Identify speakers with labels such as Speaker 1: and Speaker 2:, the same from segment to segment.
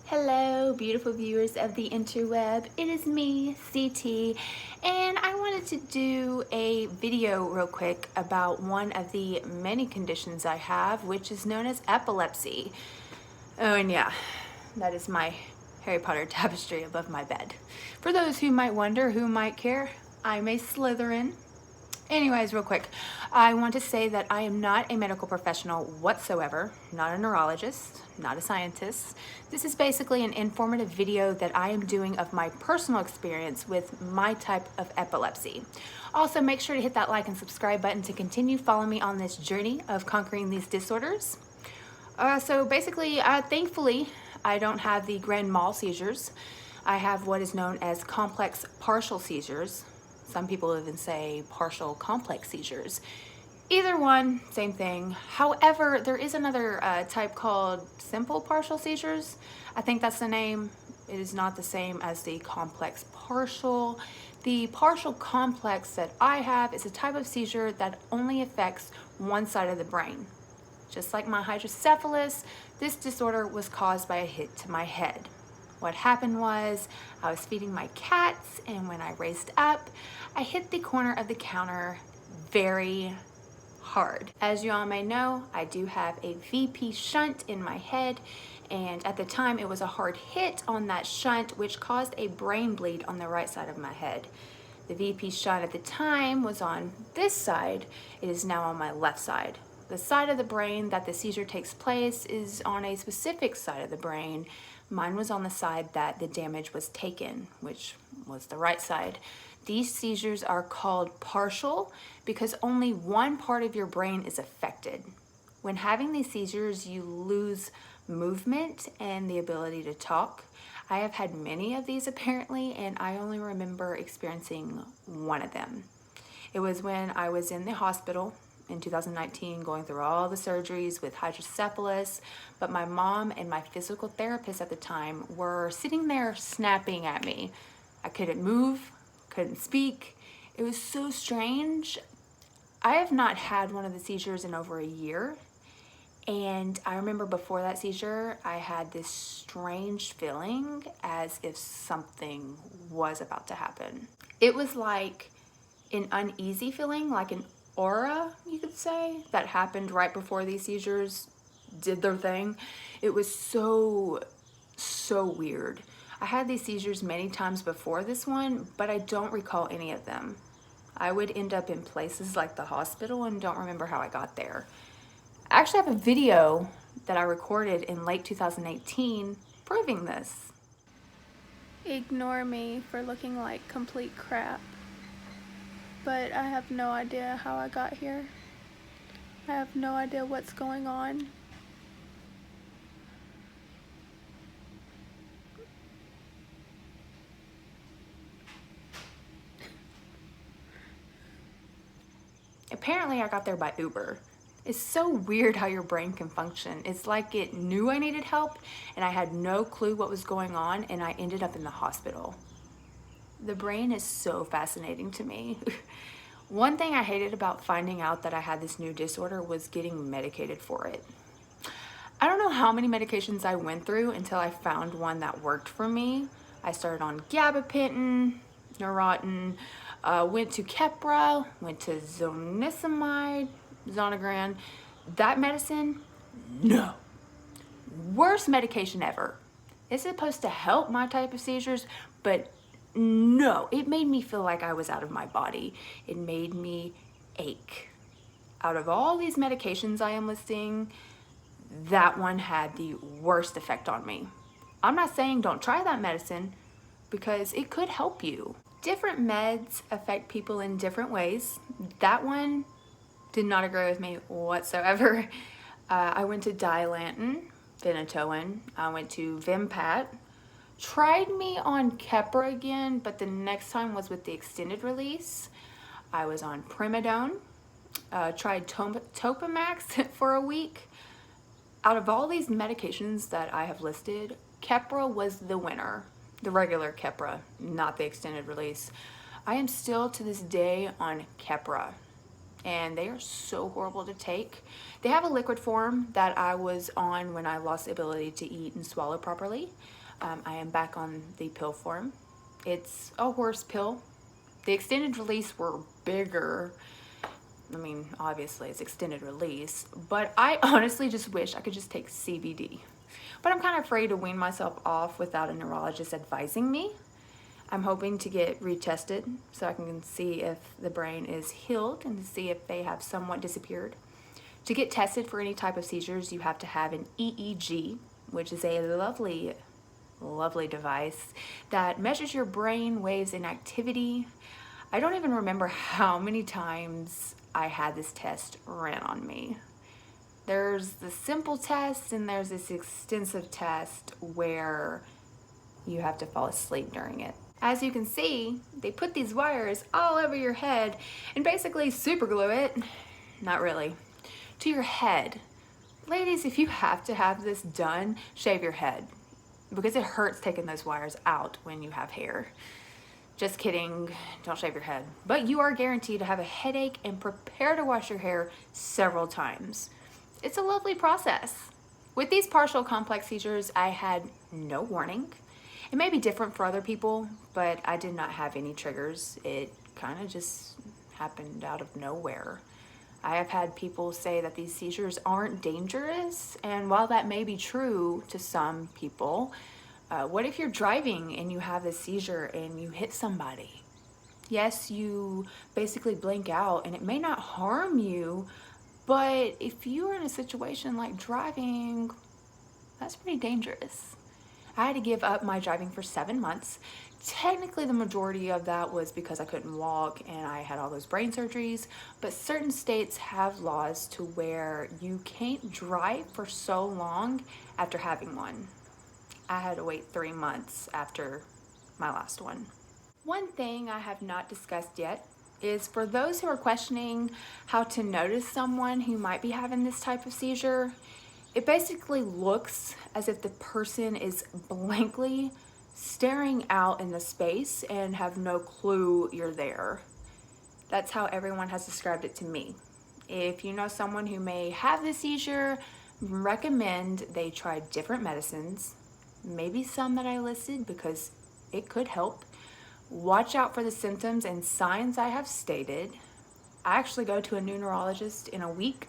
Speaker 1: Hello, beautiful viewers of the interweb. It is me, CT, and I wanted to do a video real quick about one of the many conditions I have, which is known as epilepsy. Oh, and yeah, that is my Harry Potter tapestry above my bed. For those who might wonder, who might care, I'm a Slytherin. Anyways, real quick, I want to say that I am not a medical professional whatsoever, not a neurologist, not a scientist. This is basically an informative video that I am doing of my personal experience with my type of epilepsy. Also, make sure to hit that like and subscribe button to continue following me on this journey of conquering these disorders. Thankfully, I don't have the grand mal seizures. I have what is known as complex partial seizures. Some people even say partial complex seizures. Either one, same thing. However, there is another type called simple partial seizures. I think that's the name. It is not the same as the complex partial. The partial complex that I have is a type of seizure that only affects one side of the brain. Just like my hydrocephalus, this disorder was caused by a hit to my head. What happened was I was feeding my cats, and when I raised up, I hit the corner of the counter very hard. As you all may know, I do have a VP shunt in my head, and at the time it was a hard hit on that shunt which caused a brain bleed on the right side of my head. The VP shunt at the time was on this side. It is now on my left side. The side of the brain that the seizure takes place is on a specific side of the brain. Mine was on the side that the damage was taken, which was the right side. These seizures are called partial because only one part of your brain is affected. When having these seizures, you lose movement and the ability to talk. I have had many of these apparently, and I only remember experiencing one of them. It was when I was in the hospital in 2019 going through all the surgeries with hydrocephalus, but my mom and my physical therapist at the time were sitting there snapping at me. I couldn't move, couldn't speak. It was so strange. I have not had one of the seizures in over a year, and I remember before that seizure I had this strange feeling as if something was about to happen. It was like an uneasy feeling, like an aura, you could say, that happened right before these seizures did their thing. It was so weird. I had these seizures many times before this one, but I don't recall any of them. I would end up in places like the hospital and don't remember how I got there. I actually have a video that I recorded in late 2018 proving this.
Speaker 2: Ignore me for looking like complete crap. But I have no idea how I got here. I have no idea what's going on.
Speaker 1: Apparently I got there by Uber. It's so weird how your brain can function. It's like it knew I needed help and I had no clue what was going on, and I ended up in the hospital. The brain is so fascinating to me. One thing I hated about finding out that I had this new disorder was getting medicated for it. I don't know how many medications I went through until I found one that worked for me. I started on gabapentin, Neurontin, went to Keppra, went to zonisamide, Zonegran. That medicine, no. Worst medication ever. It's supposed to help my type of seizures, but no, it made me feel like I was out of my body. It made me ache. Out of all these medications I am listing, that one had the worst effect on me. I'm not saying don't try that medicine because it could help you. Different meds affect people in different ways. That one did not agree with me whatsoever. I went to Dilantin, Phenytoin. I went to Vimpat. Tried me on Keppra again, but the next time was with the extended release. I was on Primidone. Tried Topamax for a week. Out of all these medications that I have listed, Keppra was the winner. The regular Keppra, not the extended release. I am still to this day on Keppra. and they are so horrible to take. They have a liquid form that I was on when I lost the ability to eat and swallow properly. I am back on the pill form. It's a horse pill. The extended release were bigger. I mean, obviously it's extended release, but I honestly just wish I could just take CBD. But I'm kind of afraid to wean myself off without a neurologist advising me. I'm hoping to get retested so I can see if the brain is healed and to see if they have somewhat disappeared. To get tested for any type of seizures, you have to have an EEG, which is a lovely device that measures your brain waves in activity. I don't even remember how many times I had this test ran on me. There's the simple test and there's this extensive test where you have to fall asleep during it. As you can see, they put these wires all over your head and basically super glue it, not really, to your head. Ladies, if you have to have this done, shave your head because it hurts taking those wires out when you have hair. Just kidding, don't shave your head. But you are guaranteed to have a headache and prepare to wash your hair several times. It's a lovely process. With these partial complex seizures, I had no warning. It may be different for other people, but I did not have any triggers. It kind of just happened out of nowhere. I have had people say that these seizures aren't dangerous, and while that may be true to some people, what if you're driving and you have this seizure and you hit somebody? Yes, you basically blink out and it may not harm you, but if you're in a situation like driving, that's pretty dangerous. I had to give up my driving for 7 months. Technically, the majority of that was because I couldn't walk and I had all those brain surgeries, but certain states have laws to where you can't drive for so long after having one. I had to wait 3 months after my last one. One thing I have not discussed yet is for those who are questioning how to notice someone who might be having this type of seizure. It basically looks as if the person is blankly staring out in the space and have no clue you're there. That's how everyone has described it to me. If you know someone who may have this seizure, recommend they try different medicines, maybe some that I listed because it could help. Watch out for the symptoms and signs I have stated. I actually go to a new neurologist in a week,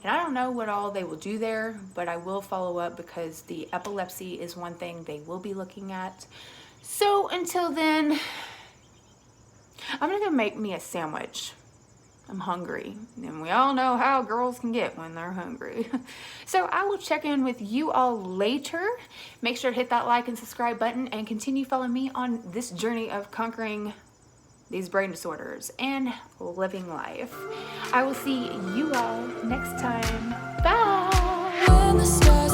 Speaker 1: and I don't know what all they will do there, but I will follow up because the epilepsy is one thing they will be looking at. So until then, I'm gonna go make me a sandwich. I'm hungry, and we all know how girls can get when they're hungry. So I will check in with you all later. Make sure to hit that like and subscribe button and continue following me on this journey of conquering these brain disorders and living life. I will see you all next time. Bye! When the stars